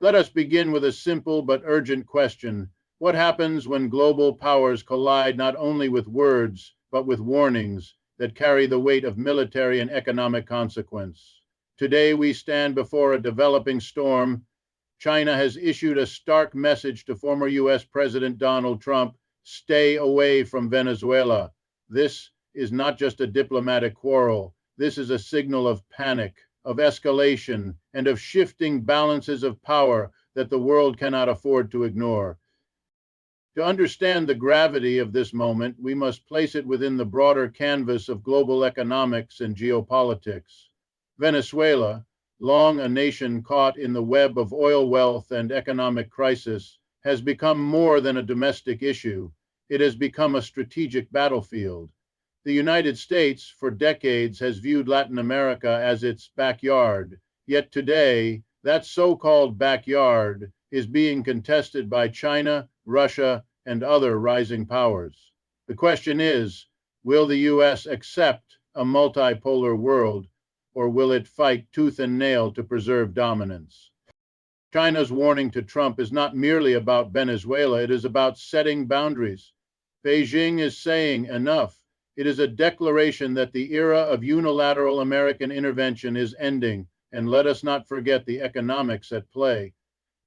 Let us begin with a simple but urgent question. What happens when global powers collide not only with words, but with warnings that carry the weight of military and economic consequence? Today, we stand before a developing storm. China has issued a stark message to former US President Donald Trump: stay away from Venezuela. This is not just a diplomatic quarrel. This is a signal of panic, of escalation, and of shifting balances of power that the world cannot afford to ignore. To understand the gravity of this moment, we must place it within the broader canvas of global economics and geopolitics. Venezuela, long a nation caught in the web of oil wealth and economic crisis, has become more than a domestic issue. It has become a strategic battlefield. The United States, for decades, has viewed Latin America as its backyard, yet today, that so-called backyard is being contested by China, Russia, and other rising powers. The question is, will the US accept a multipolar world, or will it fight tooth and nail to preserve dominance? China's warning to Trump is not merely about Venezuela, it is about setting boundaries. Beijing is saying enough. It is a declaration that the era of unilateral American intervention is ending, and let us not forget the economics at play.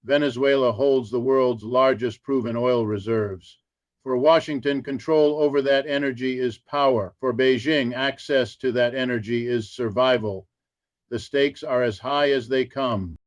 Venezuela holds the world's largest proven oil reserves. For Washington, control over that energy is power. For Beijing, access to that energy is survival. The stakes are as high as they come.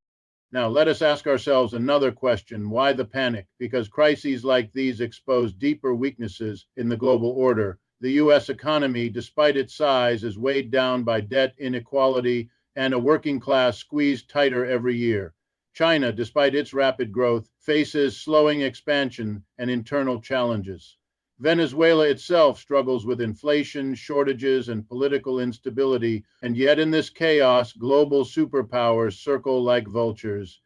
Now, let us ask ourselves another question. Why the panic? Because crises like these expose deeper weaknesses in the global order. The US economy, despite its size, is weighed down by debt, inequality, and a working class squeezed tighter every year. China, despite its rapid growth, faces slowing expansion and internal challenges. Venezuela itself struggles with inflation, shortages, and political instability, and yet in this chaos, global superpowers circle like vultures,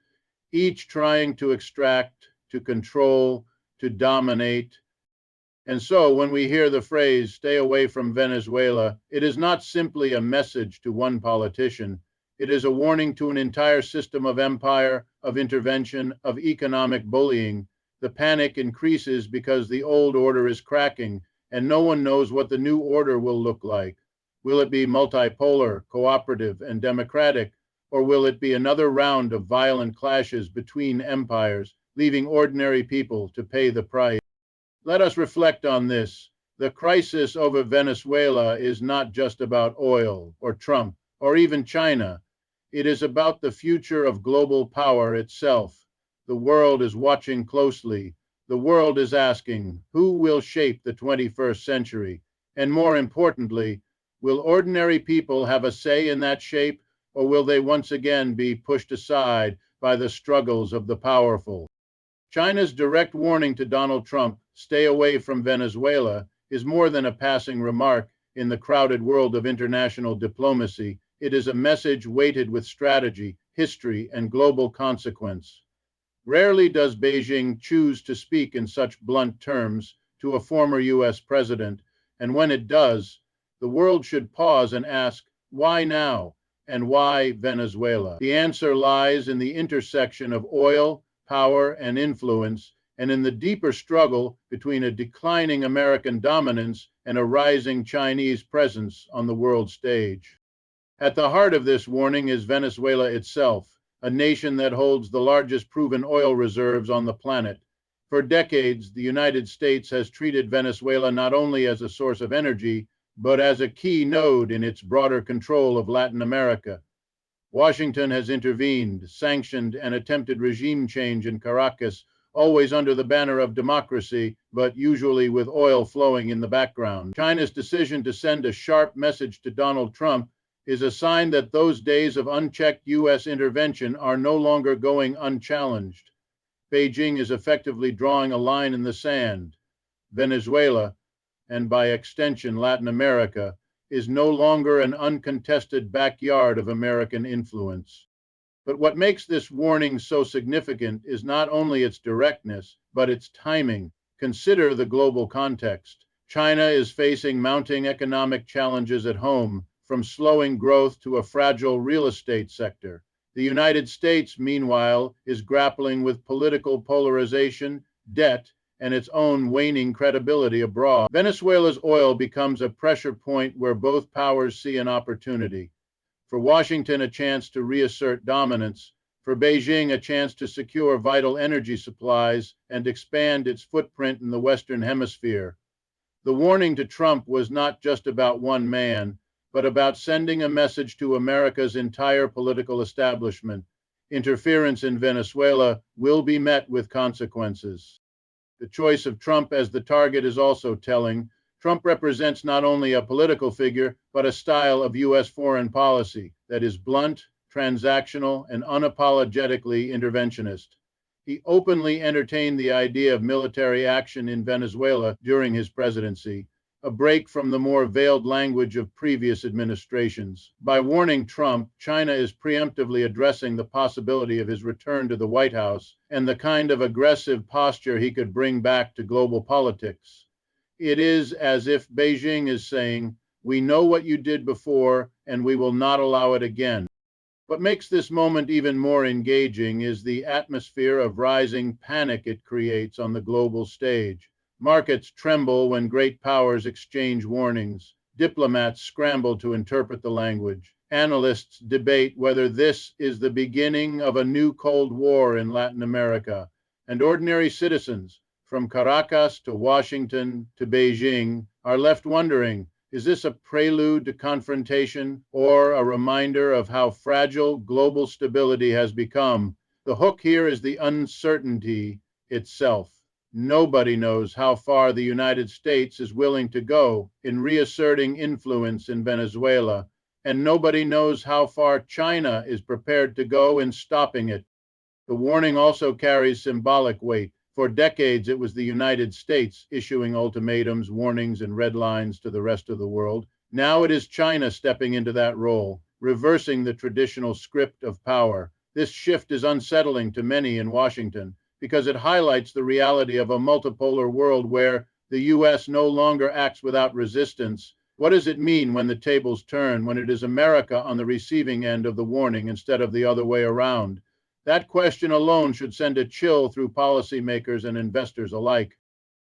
each trying to extract, to control, to dominate. And so when we hear the phrase, stay away from Venezuela, it is not simply a message to one politician. It is a warning to an entire system of empire, of intervention, of economic bullying. The panic increases because the old order is cracking, and no one knows what the new order will look like. Will it be multipolar, cooperative, and democratic, or will it be another round of violent clashes between empires, leaving ordinary people to pay the price? Let us reflect on this. The crisis over Venezuela is not just about oil, or Trump, or even China. It is about the future of global power itself. The world is watching closely. The world is asking, who will shape the 21st century? And more importantly, will ordinary people have a say in that shape, or will they once again be pushed aside by the struggles of the powerful? China's direct warning to Donald Trump, stay away from Venezuela, is more than a passing remark in the crowded world of international diplomacy. It is a message weighted with strategy, history, and global consequence. Rarely does Beijing choose to speak in such blunt terms to a former US president, and when it does, the world should pause and ask, why now? And why Venezuela? The answer lies in the intersection of oil, power, and influence, and in the deeper struggle between a declining American dominance and a rising Chinese presence on the world stage. At the heart of this warning is Venezuela itself, a nation that holds the largest proven oil reserves on the planet. For decades, the United States has treated Venezuela not only as a source of energy, but as a key node in its broader control of Latin America. Washington has intervened, sanctioned, and attempted regime change in Caracas, always under the banner of democracy, but usually with oil flowing in the background. China's decision to send a sharp message to Donald Trump is a sign that those days of unchecked US intervention are no longer going unchallenged. Beijing is effectively drawing a line in the sand. Venezuela, and by extension Latin America, is no longer an uncontested backyard of American influence. But what makes this warning so significant is not only its directness, but its timing. Consider the global context. China is facing mounting economic challenges at home, from slowing growth to a fragile real estate sector. The United States, meanwhile, is grappling with political polarization, debt, and its own waning credibility abroad. Venezuela's oil becomes a pressure point where both powers see an opportunity. For Washington, a chance to reassert dominance. For Beijing, a chance to secure vital energy supplies and expand its footprint in the Western Hemisphere. The warning to Trump was not just about one man, but about sending a message to America's entire political establishment. Interference in Venezuela will be met with consequences. The choice of Trump as the target is also telling. Trump represents not only a political figure, but a style of U.S. foreign policy that is blunt, transactional, and unapologetically interventionist. He openly entertained the idea of military action in Venezuela during his presidency, a break from the more veiled language of previous administrations. By warning Trump, China is preemptively addressing the possibility of his return to the White House and the kind of aggressive posture he could bring back to global politics. It is as if Beijing is saying, "We know what you did before, and we will not allow it again." What makes this moment even more engaging is the atmosphere of rising panic it creates on the global stage. Markets tremble when great powers exchange warnings. Diplomats scramble to interpret the language. Analysts debate whether this is the beginning of a new Cold War in Latin America. And ordinary citizens, from Caracas to Washington to Beijing, are left wondering, is this a prelude to confrontation or a reminder of how fragile global stability has become? The hook here is the uncertainty itself. Nobody knows how far the United States is willing to go in reasserting influence in Venezuela, and nobody knows how far China is prepared to go in stopping it. The warning also carries symbolic weight. For decades, it was the United States issuing ultimatums, warnings, and red lines to the rest of the world. Now it is China stepping into that role, reversing the traditional script of power. This shift is unsettling to many in Washington because it highlights the reality of a multipolar world where the U.S. no longer acts without resistance. What does it mean when the tables turn, when it is America on the receiving end of the warning instead of the other way around? That question alone should send a chill through policymakers and investors alike.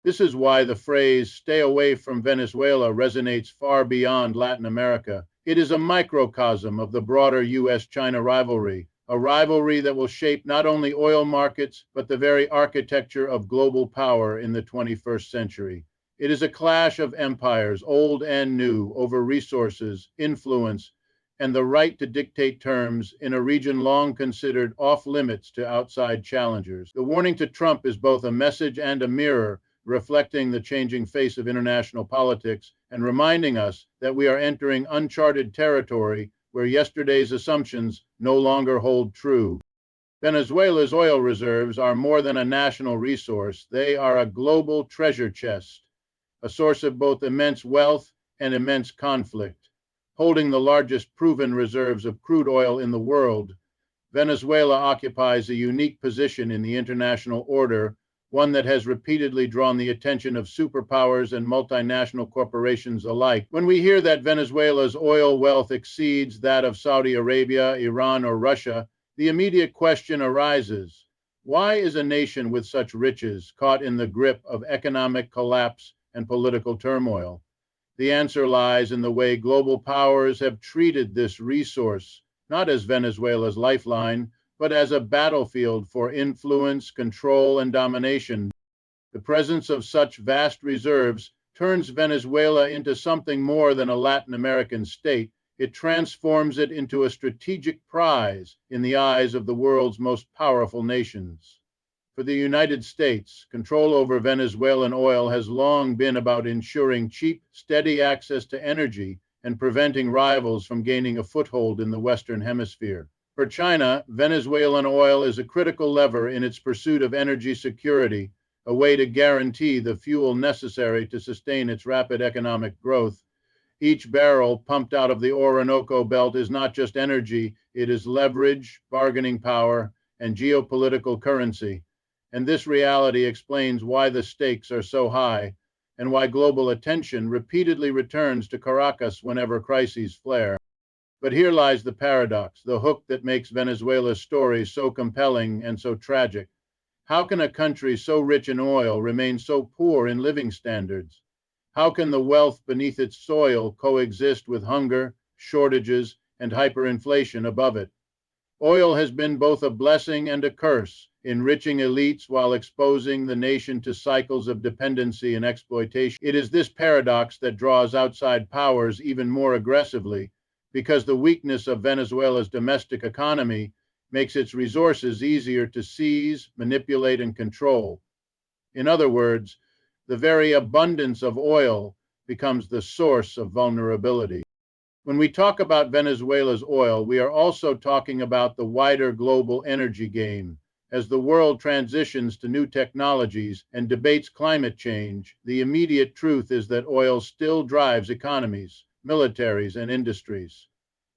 This is why the phrase, "stay away from Venezuela," resonates far beyond Latin America. It is a microcosm of the broader US-China rivalry, a rivalry that will shape not only oil markets, but the very architecture of global power in the 21st century. It is a clash of empires, old and new, over resources, influence, and the right to dictate terms in a region long considered off limits to outside challengers. The warning to Trump is both a message and a mirror, reflecting the changing face of international politics and reminding us that we are entering uncharted territory where yesterday's assumptions no longer hold true. Venezuela's oil reserves are more than a national resource. They are a global treasure chest, a source of both immense wealth and immense conflict. Holding the largest proven reserves of crude oil in the world, Venezuela occupies a unique position in the international order, one that has repeatedly drawn the attention of superpowers and multinational corporations alike. When we hear that Venezuela's oil wealth exceeds that of Saudi Arabia, Iran, or Russia, the immediate question arises: why is a nation with such riches caught in the grip of economic collapse and political turmoil? The answer lies in the way global powers have treated this resource, not as Venezuela's lifeline, but as a battlefield for influence, control, and domination. The presence of such vast reserves turns Venezuela into something more than a Latin American state. It transforms it into a strategic prize in the eyes of the world's most powerful nations. For the United States, control over Venezuelan oil has long been about ensuring cheap, steady access to energy and preventing rivals from gaining a foothold in the Western Hemisphere. For China, Venezuelan oil is a critical lever in its pursuit of energy security, a way to guarantee the fuel necessary to sustain its rapid economic growth. Each barrel pumped out of the Orinoco Belt is not just energy, it is leverage, bargaining power, and geopolitical currency. And this reality explains why the stakes are so high and why global attention repeatedly returns to Caracas whenever crises flare. But here lies the paradox, the hook that makes Venezuela's story so compelling and so tragic. How can a country so rich in oil remain so poor in living standards? How can the wealth beneath its soil coexist with hunger, shortages, and hyperinflation above it? Oil has been both a blessing and a curse, enriching elites while exposing the nation to cycles of dependency and exploitation. It is this paradox that draws outside powers even more aggressively, because the weakness of Venezuela's domestic economy makes its resources easier to seize, manipulate, and control. In other words, the very abundance of oil becomes the source of vulnerability. When we talk about Venezuela's oil, we are also talking about the wider global energy game. As the world transitions to new technologies and debates climate change, the immediate truth is that oil still drives economies, militaries, and industries.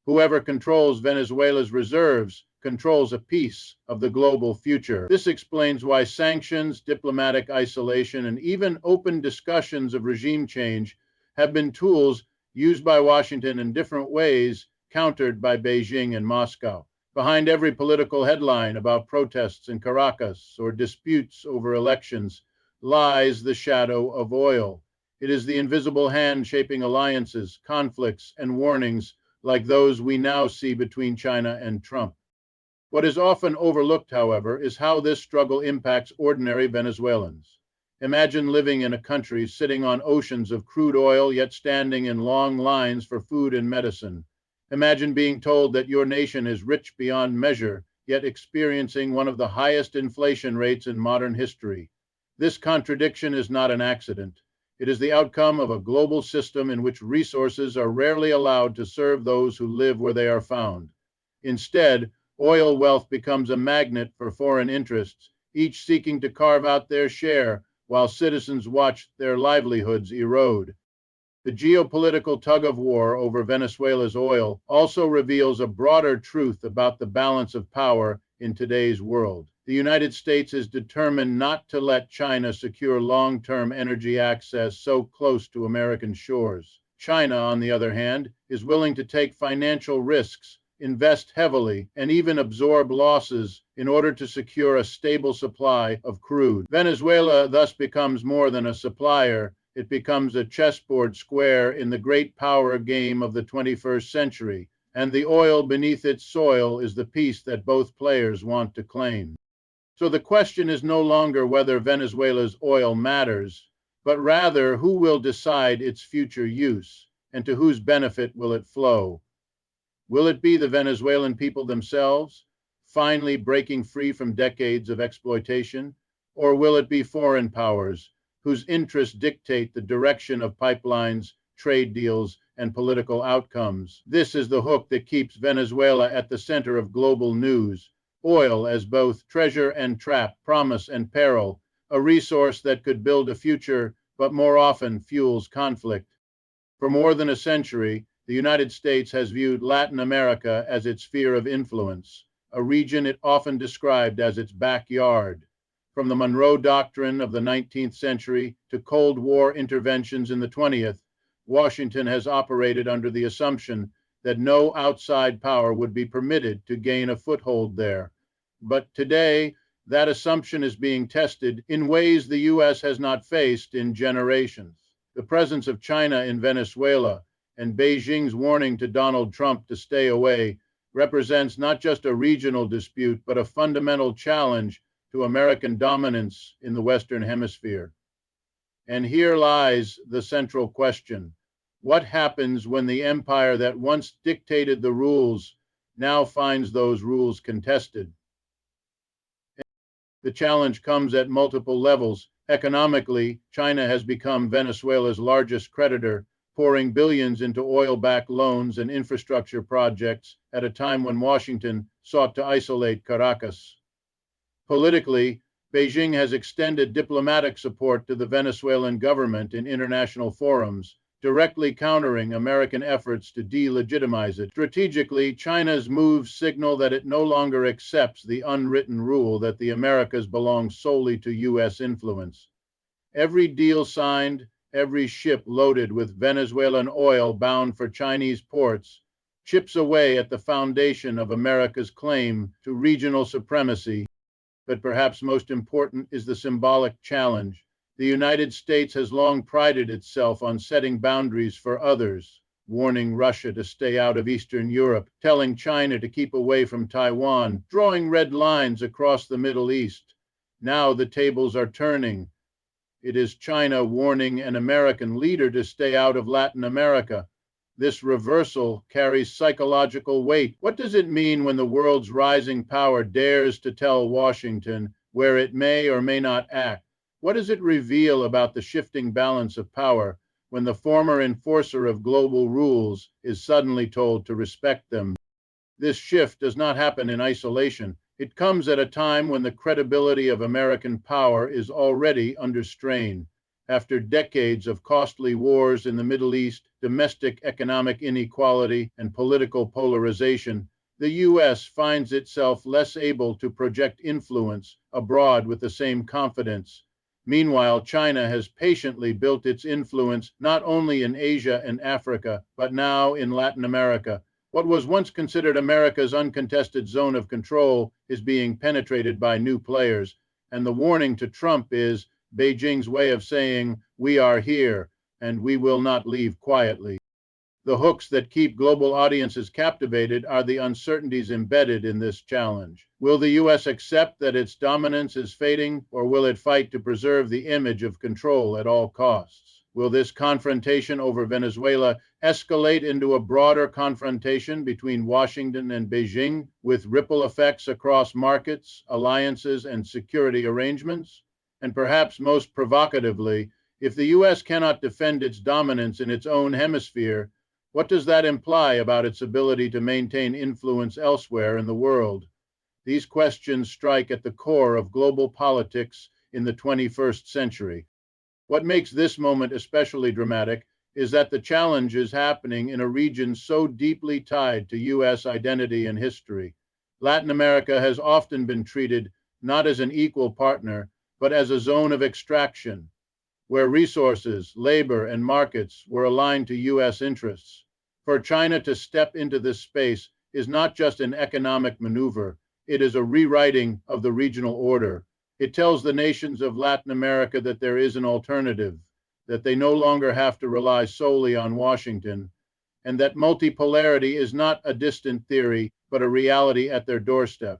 Whoever controls Venezuela's reserves controls a piece of the global future. This explains why sanctions, diplomatic isolation, and even open discussions of regime change have been tools used by Washington in different ways, countered by Beijing and Moscow. Behind every political headline about protests in Caracas or disputes over elections lies the shadow of oil. It is the invisible hand shaping alliances, conflicts, and warnings like those we now see between China and Trump. What is often overlooked, however, is how this struggle impacts ordinary Venezuelans. Imagine living in a country sitting on oceans of crude oil, yet standing in long lines for food and medicine. Imagine being told that your nation is rich beyond measure, yet experiencing one of the highest inflation rates in modern history. This contradiction is not an accident. It is the outcome of a global system in which resources are rarely allowed to serve those who live where they are found. Instead, oil wealth becomes a magnet for foreign interests, each seeking to carve out their share while citizens watch their livelihoods erode. The geopolitical tug-of-war over Venezuela's oil also reveals a broader truth about the balance of power in today's world. The United States is determined not to let China secure long-term energy access so close to American shores. China, on the other hand, is willing to take financial risks, invest heavily, and even absorb losses in order to secure a stable supply of crude. Venezuela thus becomes more than a supplier. It becomes a chessboard square in the great power game of the 21st century, and the oil beneath its soil is the piece that both players want to claim. So the question is no longer whether Venezuela's oil matters, but rather who will decide its future use, and to whose benefit will it flow. Will it be the Venezuelan people themselves, finally breaking free from decades of exploitation, or will it be foreign powers whose interests dictate the direction of pipelines, trade deals, and political outcomes? This is the hook that keeps Venezuela at the center of global news. Oil as both treasure and trap, promise and peril, a resource that could build a future, but more often fuels conflict. For more than a century, the United States has viewed Latin America as its sphere of influence, a region it often described as its backyard. From the Monroe Doctrine of the 19th century to Cold War interventions in the 20th, Washington has operated under the assumption that no outside power would be permitted to gain a foothold there. But today, that assumption is being tested in ways the U.S. has not faced in generations. The presence of China in Venezuela and Beijing's warning to Donald Trump to stay away represents not just a regional dispute, but a fundamental challenge to American dominance in the Western Hemisphere. And here lies the central question. What happens when the empire that once dictated the rules now finds those rules contested? The challenge comes at multiple levels. Economically, China has become Venezuela's largest creditor, pouring billions into oil-backed loans and infrastructure projects at a time when Washington sought to isolate Caracas. Politically, Beijing has extended diplomatic support to the Venezuelan government in international forums, directly countering American efforts to delegitimize it. Strategically, China's moves signal that it no longer accepts the unwritten rule that the Americas belong solely to U.S. influence. Every deal signed, every ship loaded with Venezuelan oil bound for Chinese ports, chips away at the foundation of America's claim to regional supremacy. But perhaps most important is the symbolic challenge. The United States has long prided itself on setting boundaries for others, warning Russia to stay out of Eastern Europe, telling China to keep away from Taiwan, drawing red lines across the Middle East. Now the tables are turning. It is China warning an American leader to stay out of Latin America. This reversal carries psychological weight. What does it mean when the world's rising power dares to tell Washington where it may or may not act? What does it reveal about the shifting balance of power when the former enforcer of global rules is suddenly told to respect them? This shift does not happen in isolation. It comes at a time when the credibility of American power is already under strain. After decades of costly wars in the Middle East, domestic economic inequality, and political polarization, the U.S. finds itself less able to project influence abroad with the same confidence. Meanwhile, China has patiently built its influence not only in Asia and Africa, but now in Latin America. What was once considered America's uncontested zone of control is being penetrated by new players, and the warning to Trump is Beijing's way of saying, "We are here, and we will not leave quietly." The hooks that keep global audiences captivated are the uncertainties embedded in this challenge. Will the U.S. accept that its dominance is fading, or will it fight to preserve the image of control at all costs? Will this confrontation over Venezuela escalate into a broader confrontation between Washington and Beijing, with ripple effects across markets, alliances, and security arrangements? And perhaps most provocatively, if the U.S. cannot defend its dominance in its own hemisphere, what does that imply about its ability to maintain influence elsewhere in the world? These questions strike at the core of global politics in the 21st century. What makes this moment especially dramatic is that the challenge is happening in a region so deeply tied to U.S. identity and history. Latin America has often been treated not as an equal partner, but as a zone of extraction, where resources, labor, and markets were aligned to U.S. interests. For China to step into this space is not just an economic maneuver, it is a rewriting of the regional order. It tells the nations of Latin America that there is an alternative, that they no longer have to rely solely on Washington, and that multipolarity is not a distant theory, but a reality at their doorstep.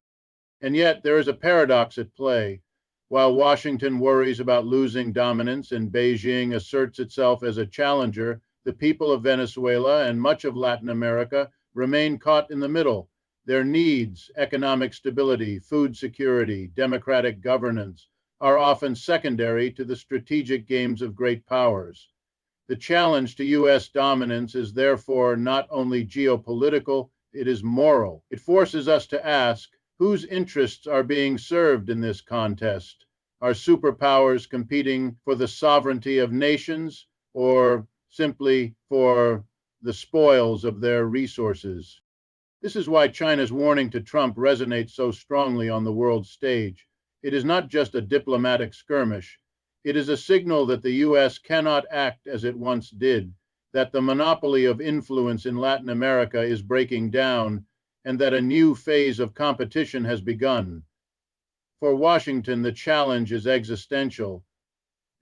And yet, there is a paradox at play. While Washington worries about losing dominance and Beijing asserts itself as a challenger, the people of Venezuela and much of Latin America remain caught in the middle. Their needs, economic stability, food security, democratic governance, are often secondary to the strategic games of great powers. The challenge to U.S. dominance is therefore not only geopolitical, it is moral. It forces us to ask, whose interests are being served in this contest? Are superpowers competing for the sovereignty of nations, or simply for the spoils of their resources? This is why China's warning to Trump resonates so strongly on the world stage. It is not just a diplomatic skirmish. It is a signal that the U.S. cannot act as it once did, that the monopoly of influence in Latin America is breaking down, and that a new phase of competition has begun. For Washington, the challenge is existential.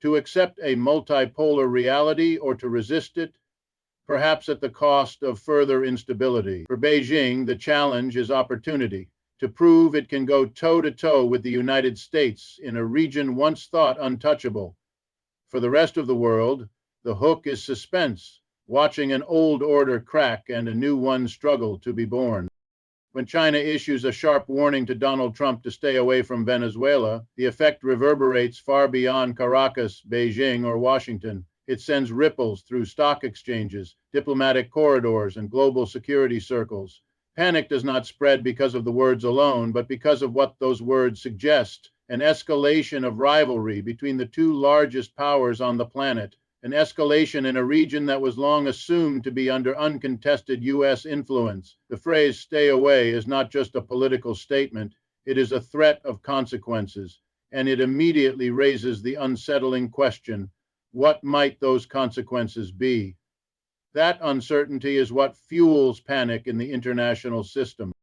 To accept a multipolar reality or to resist it, perhaps at the cost of further instability. For Beijing, the challenge is opportunity, to prove it can go toe-to-toe with the United States in a region once thought untouchable. For the rest of the world, the hook is suspense, watching an old order crack and a new one struggle to be born. When China issues a sharp warning to Donald Trump to stay away from Venezuela, the effect reverberates far beyond Caracas, Beijing, or Washington. It sends ripples through stock exchanges, diplomatic corridors, and global security circles. Panic does not spread because of the words alone, but because of what those words suggest: an escalation of rivalry between the two largest powers on the planet, an escalation in a region that was long assumed to be under uncontested U.S. influence. The phrase "stay away" is not just a political statement, it is a threat of consequences, and it immediately raises the unsettling question: what might those consequences be? That uncertainty is what fuels panic in the international system.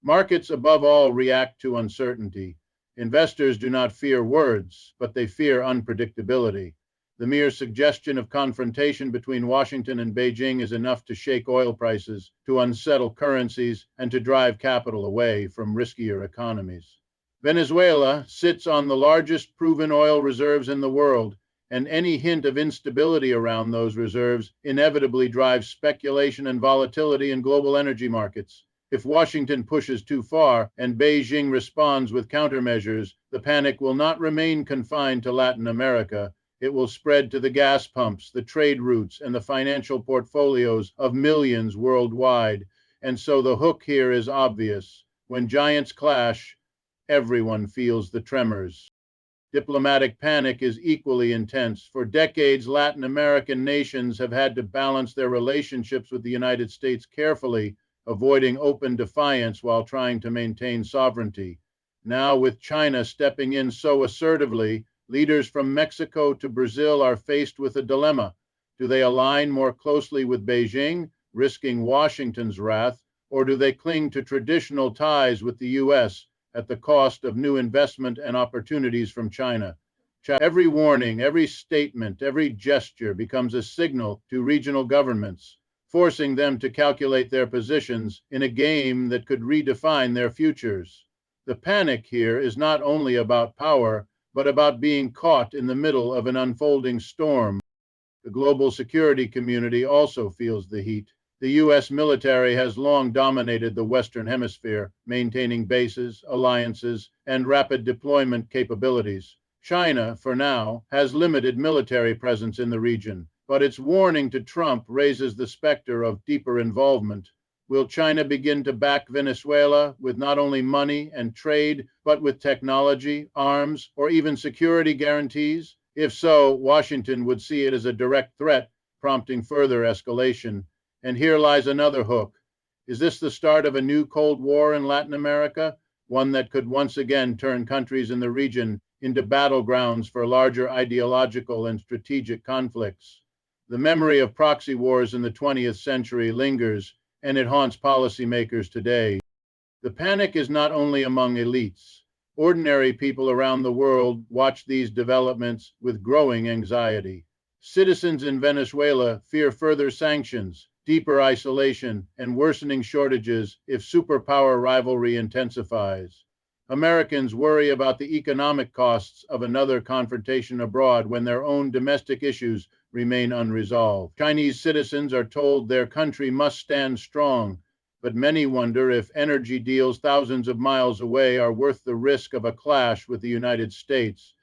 Markets, above all, react to uncertainty. Investors do not fear words, but they fear unpredictability. The mere suggestion of confrontation between Washington and Beijing is enough to shake oil prices, to unsettle currencies, and to drive capital away from riskier economies. Venezuela sits on the largest proven oil reserves in the world, and any hint of instability around those reserves inevitably drives speculation and volatility in global energy markets. If Washington pushes too far and Beijing responds with countermeasures, the panic will not remain confined to Latin America. It will spread to the gas pumps, the trade routes, and the financial portfolios of millions worldwide. And so the hook here is obvious. When giants clash, everyone feels the tremors. Diplomatic panic is equally intense. For decades, Latin American nations have had to balance their relationships with the United States carefully, avoiding open defiance while trying to maintain sovereignty. Now, with China stepping in so assertively, leaders from Mexico to Brazil are faced with a dilemma. Do they align more closely with Beijing, risking Washington's wrath, or do they cling to traditional ties with the US at the cost of new investment and opportunities from China? Every warning, every statement, every gesture becomes a signal to regional governments, forcing them to calculate their positions in a game that could redefine their futures. The panic here is not only about power, but about being caught in the middle of an unfolding storm. The global security community also feels the heat. The US military has long dominated the Western Hemisphere, maintaining bases, alliances, and rapid deployment capabilities. China, for now, has limited military presence in the region, but its warning to Trump raises the specter of deeper involvement. Will China begin to back Venezuela with not only money and trade, but with technology, arms, or even security guarantees? If so, Washington would see it as a direct threat, prompting further escalation. And here lies another hook. Is this the start of a new Cold War in Latin America? One that could once again turn countries in the region into battlegrounds for larger ideological and strategic conflicts. The memory of proxy wars in the 20th century lingers, and it haunts policymakers today. The panic is not only among elites. Ordinary people around the world watch these developments with growing anxiety. Citizens in Venezuela fear further sanctions, deeper isolation, and worsening shortages if superpower rivalry intensifies. Americans worry about the economic costs of another confrontation abroad when their own domestic issues remain unresolved. Chinese citizens are told their country must stand strong, but many wonder if energy deals thousands of miles away are worth the risk of a clash with the United States.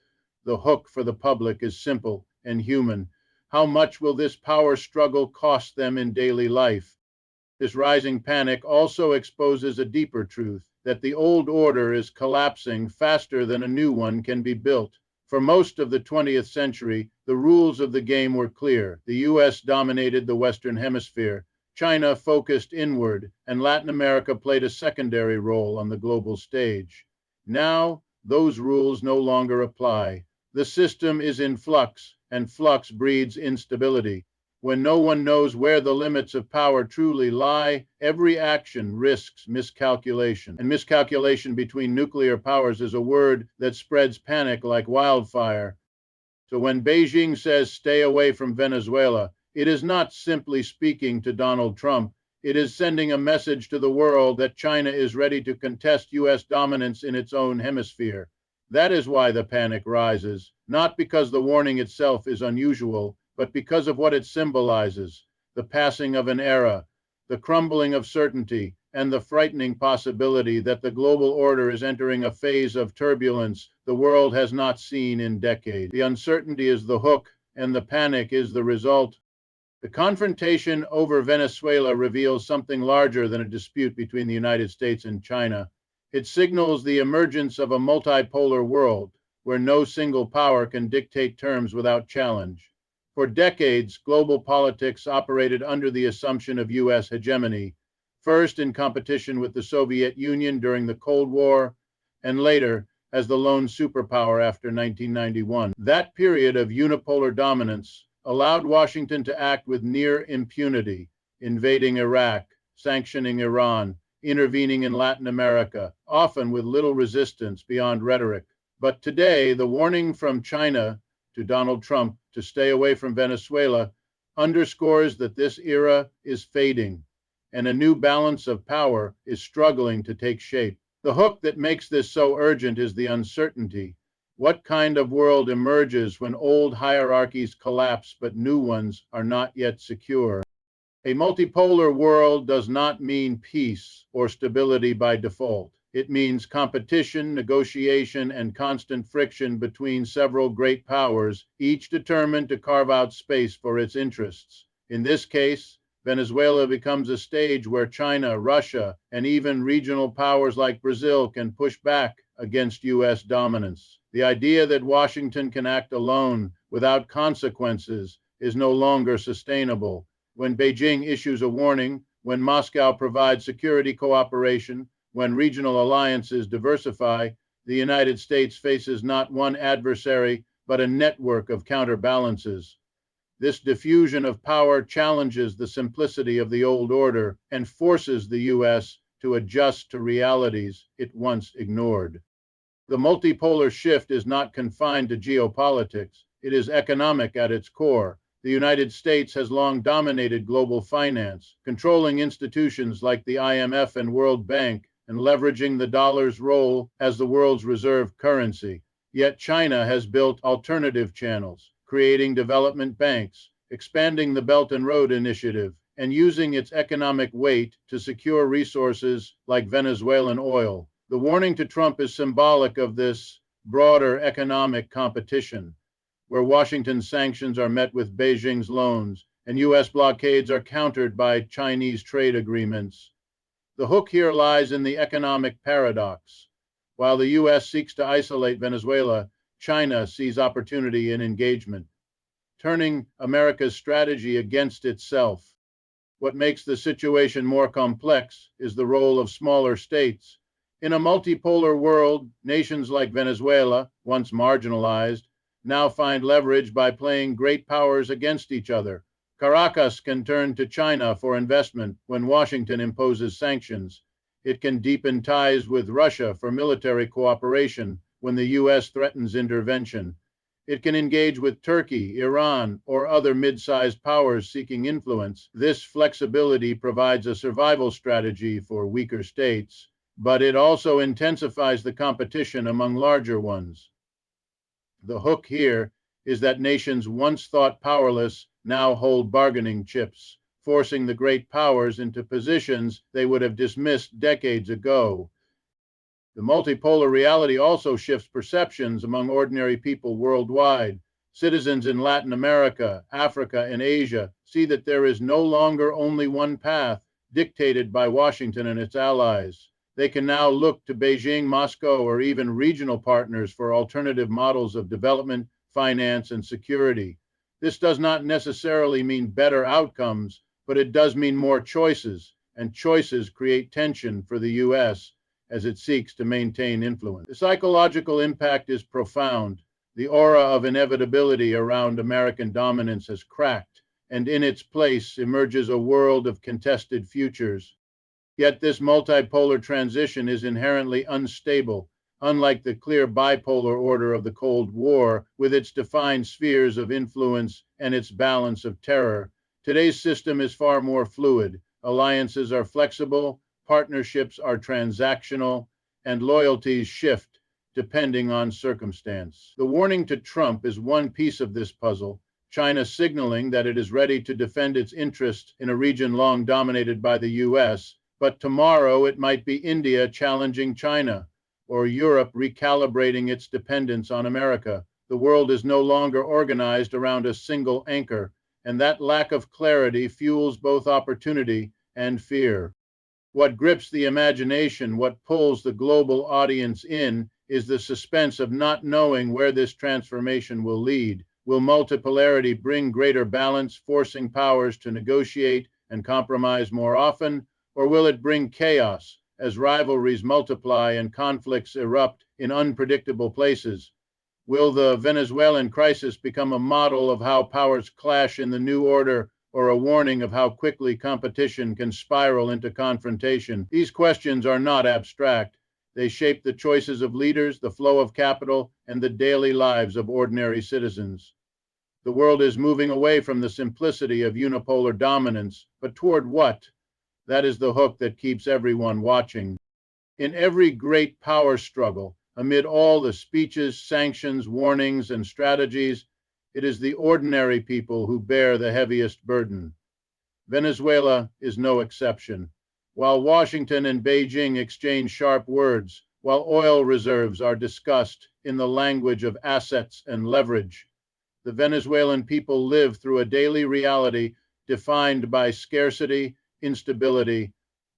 The hook for the public is simple and human. How much will this power struggle cost them in daily life? This rising panic also exposes a deeper truth, that the old order is collapsing faster than a new one can be built. For most of the 20th century, the rules of the game were clear. The US dominated the Western Hemisphere, China focused inward, and Latin America played a secondary role on the global stage. Now, those rules no longer apply. The system is in flux, and flux breeds instability. When no one knows where the limits of power truly lie, every action risks miscalculation. And miscalculation between nuclear powers is a word that spreads panic like wildfire. So when Beijing says stay away from Venezuela, it is not simply speaking to Donald Trump. It is sending a message to the world that China is ready to contest US dominance in its own hemisphere. That is why the panic rises, not because the warning itself is unusual, but because of what it symbolizes: the passing of an era, the crumbling of certainty, and the frightening possibility that the global order is entering a phase of turbulence the world has not seen in decades. The uncertainty is the hook, and the panic is the result. The confrontation over Venezuela reveals something larger than a dispute between the United States and China. It signals the emergence of a multipolar world, where no single power can dictate terms without challenge. For decades, global politics operated under the assumption of US hegemony, first in competition with the Soviet Union during the Cold War, and later as the lone superpower after 1991. That period of unipolar dominance allowed Washington to act with near impunity, invading Iraq, sanctioning Iran, intervening in Latin America, often with little resistance beyond rhetoric. But today, the warning from China to Donald Trump to stay away from Venezuela underscores that this era is fading and a new balance of power is struggling to take shape. The hook that makes this so urgent is the uncertainty. What kind of world emerges when old hierarchies collapse but new ones are not yet secure? A multipolar world does not mean peace or stability by default. It means competition, negotiation, and constant friction between several great powers, each determined to carve out space for its interests. In this case, Venezuela becomes a stage where China, Russia, and even regional powers like Brazil can push back against U.S. dominance. The idea that Washington can act alone without consequences is no longer sustainable. When Beijing issues a warning, when Moscow provides security cooperation, when regional alliances diversify, the United States faces not one adversary, but a network of counterbalances. This diffusion of power challenges the simplicity of the old order and forces the U.S. to adjust to realities it once ignored. The multipolar shift is not confined to geopolitics. It is economic at its core. The United States has long dominated global finance, controlling institutions like the IMF and World Bank and leveraging the dollar's role as the world's reserve currency. Yet China has built alternative channels, creating development banks, expanding the Belt and Road Initiative, and using its economic weight to secure resources like Venezuelan oil. The warning to Trump is symbolic of this broader economic competition, where Washington's sanctions are met with Beijing's loans and U.S. blockades are countered by Chinese trade agreements. The hook here lies in the economic paradox. While the U.S. seeks to isolate Venezuela, China sees opportunity in engagement, turning America's strategy against itself. What makes the situation more complex is the role of smaller states. In a multipolar world, nations like Venezuela, once marginalized, now find leverage by playing great powers against each other. Caracas can turn to China for investment when Washington imposes sanctions. It can deepen ties with Russia for military cooperation when the U.S. threatens intervention. It can engage with Turkey, Iran, or other mid-sized powers seeking influence. This flexibility provides a survival strategy for weaker states, but it also intensifies the competition among larger ones. The hook here is that nations once thought powerless now hold bargaining chips, forcing the great powers into positions they would have dismissed decades ago. The multipolar reality also shifts perceptions among ordinary people worldwide. Citizens in Latin America, Africa, and Asia see that there is no longer only one path dictated by Washington and its allies. They can now look to Beijing, Moscow, or even regional partners for alternative models of development, finance, and security. This does not necessarily mean better outcomes, but it does mean more choices, and choices create tension for the U.S. as it seeks to maintain influence. The psychological impact is profound. The aura of inevitability around American dominance has cracked, and in its place emerges a world of contested futures. Yet this multipolar transition is inherently unstable, unlike the clear bipolar order of the Cold War, with its defined spheres of influence and its balance of terror. Today's system is far more fluid. Alliances are flexible, partnerships are transactional, and loyalties shift depending on circumstance. The warning to Trump is one piece of this puzzle, China signaling that it is ready to defend its interests in a region long dominated by the U.S., but tomorrow it might be India challenging China, or Europe recalibrating its dependence on America. The world is no longer organized around a single anchor, and that lack of clarity fuels both opportunity and fear. What grips the imagination, what pulls the global audience in, is the suspense of not knowing where this transformation will lead. Will multipolarity bring greater balance, forcing powers to negotiate and compromise more often, or will it bring chaos as rivalries multiply and conflicts erupt in unpredictable places? Will the Venezuelan crisis become a model of how powers clash in the new order, or a warning of how quickly competition can spiral into confrontation? These questions are not abstract. They shape the choices of leaders, the flow of capital, and the daily lives of ordinary citizens. The world is moving away from the simplicity of unipolar dominance, but toward what? That is the hook that keeps everyone watching. In every great power struggle, amid all the speeches, sanctions, warnings, and strategies, it is the ordinary people who bear the heaviest burden. Venezuela is no exception. While Washington and Beijing exchange sharp words, while oil reserves are discussed in the language of assets and leverage, the Venezuelan people live through a daily reality defined by scarcity, instability,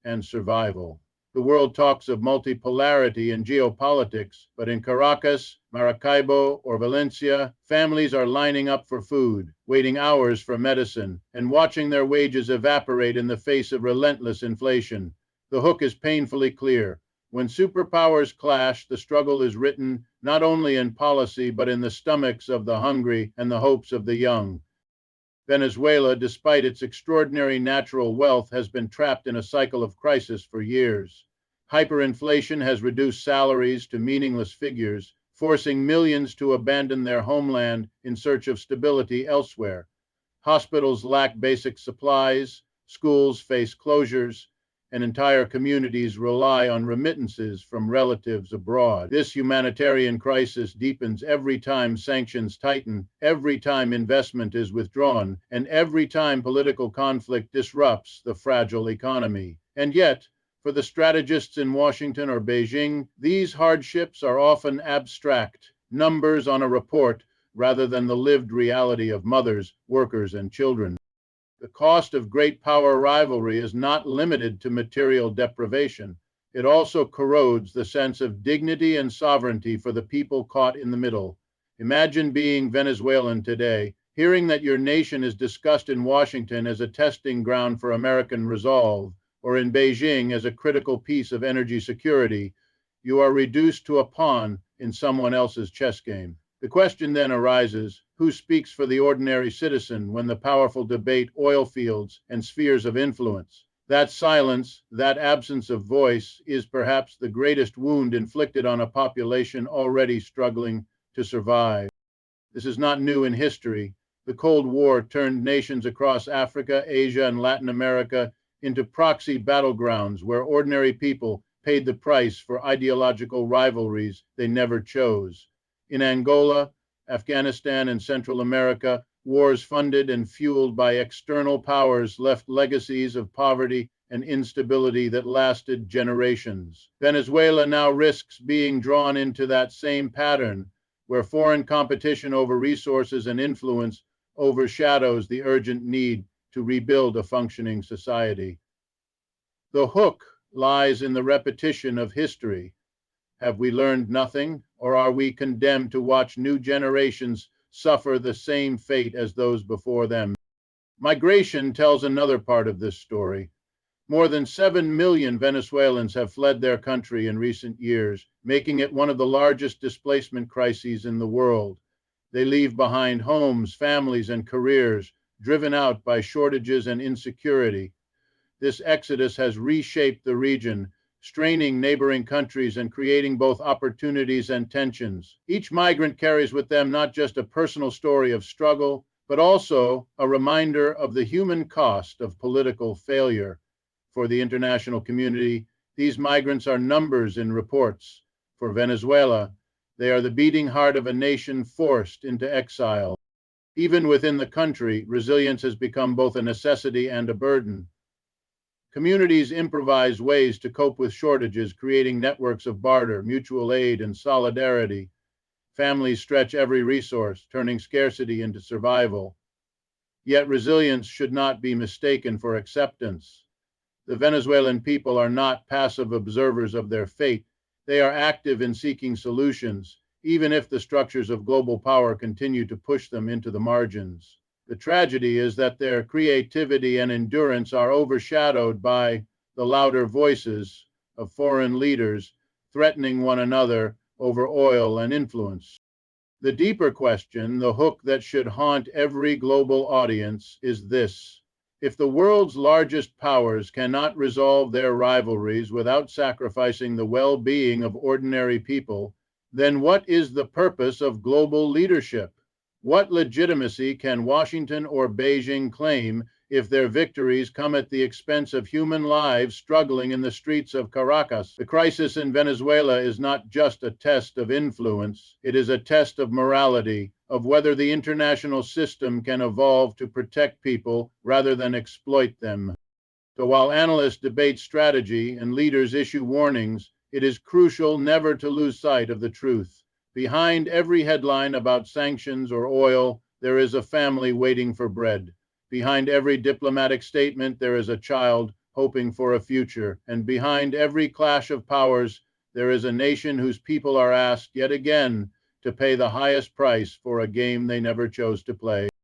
and survival. The world talks of multipolarity in geopolitics, but in Caracas, Maracaibo, or Valencia, families are lining up for food, waiting hours for medicine, and watching their wages evaporate in the face of relentless inflation. The hook is painfully clear. When superpowers clash, the struggle is written not only in policy, but in the stomachs of the hungry and the hopes of the young. Venezuela, despite its extraordinary natural wealth, has been trapped in a cycle of crisis for years. Hyperinflation has reduced salaries to meaningless figures, forcing millions to abandon their homeland in search of stability elsewhere. Hospitals lack basic supplies, schools face closures, and entire communities rely on remittances from relatives abroad. This humanitarian crisis deepens every time sanctions tighten, every time investment is withdrawn, and every time political conflict disrupts the fragile economy. And yet, for the strategists in Washington or Beijing, these hardships are often abstract, numbers on a report, rather than the lived reality of mothers, workers, and children. The cost of great power rivalry is not limited to material deprivation. It also corrodes the sense of dignity and sovereignty for the people caught in the middle. Imagine being Venezuelan today, hearing that your nation is discussed in Washington as a testing ground for American resolve, or in Beijing as a critical piece of energy security. You are reduced to a pawn in someone else's chess game. The question then arises, who speaks for the ordinary citizen when the powerful debate oil fields and spheres of influence? That silence, that absence of voice, is perhaps the greatest wound inflicted on a population already struggling to survive. This is not new in history. The Cold War turned nations across Africa, Asia, and Latin America into proxy battlegrounds where ordinary people paid the price for ideological rivalries they never chose. In Angola, Afghanistan, and Central America, wars funded and fueled by external powers left legacies of poverty and instability that lasted generations. Venezuela now risks being drawn into that same pattern, where foreign competition over resources and influence overshadows the urgent need to rebuild a functioning society. The hook lies in the repetition of history. Have we learned nothing, or are we condemned to watch new generations suffer the same fate as those before them? Migration tells another part of this story. More than 7 million Venezuelans have fled their country in recent years, making it one of the largest displacement crises in the world. They leave behind homes, families, and careers, driven out by shortages and insecurity. This exodus has reshaped the region, straining neighboring countries and creating both opportunities and tensions. Each migrant carries with them not just a personal story of struggle, but also a reminder of the human cost of political failure. For the international community, these migrants are numbers in reports. For Venezuela, they are the beating heart of a nation forced into exile. Even within the country, resilience has become both a necessity and a burden. Communities improvise ways to cope with shortages, creating networks of barter, mutual aid, and solidarity. Families stretch every resource, turning scarcity into survival. Yet resilience should not be mistaken for acceptance. The Venezuelan people are not passive observers of their fate. They are active in seeking solutions, even if the structures of global power continue to push them into the margins. The tragedy is that their creativity and endurance are overshadowed by the louder voices of foreign leaders threatening one another over oil and influence. The deeper question, the hook that should haunt every global audience, is this. If the world's largest powers cannot resolve their rivalries without sacrificing the well-being of ordinary people, then what is the purpose of global leadership? What legitimacy can Washington or Beijing claim if their victories come at the expense of human lives struggling in the streets of Caracas? The crisis in Venezuela is not just a test of influence, it is a test of morality, of whether the international system can evolve to protect people rather than exploit them. So while analysts debate strategy and leaders issue warnings, it is crucial never to lose sight of the truth. Behind every headline about sanctions or oil, there is a family waiting for bread. Behind every diplomatic statement, there is a child hoping for a future. And behind every clash of powers, there is a nation whose people are asked yet again to pay the highest price for a game they never chose to play.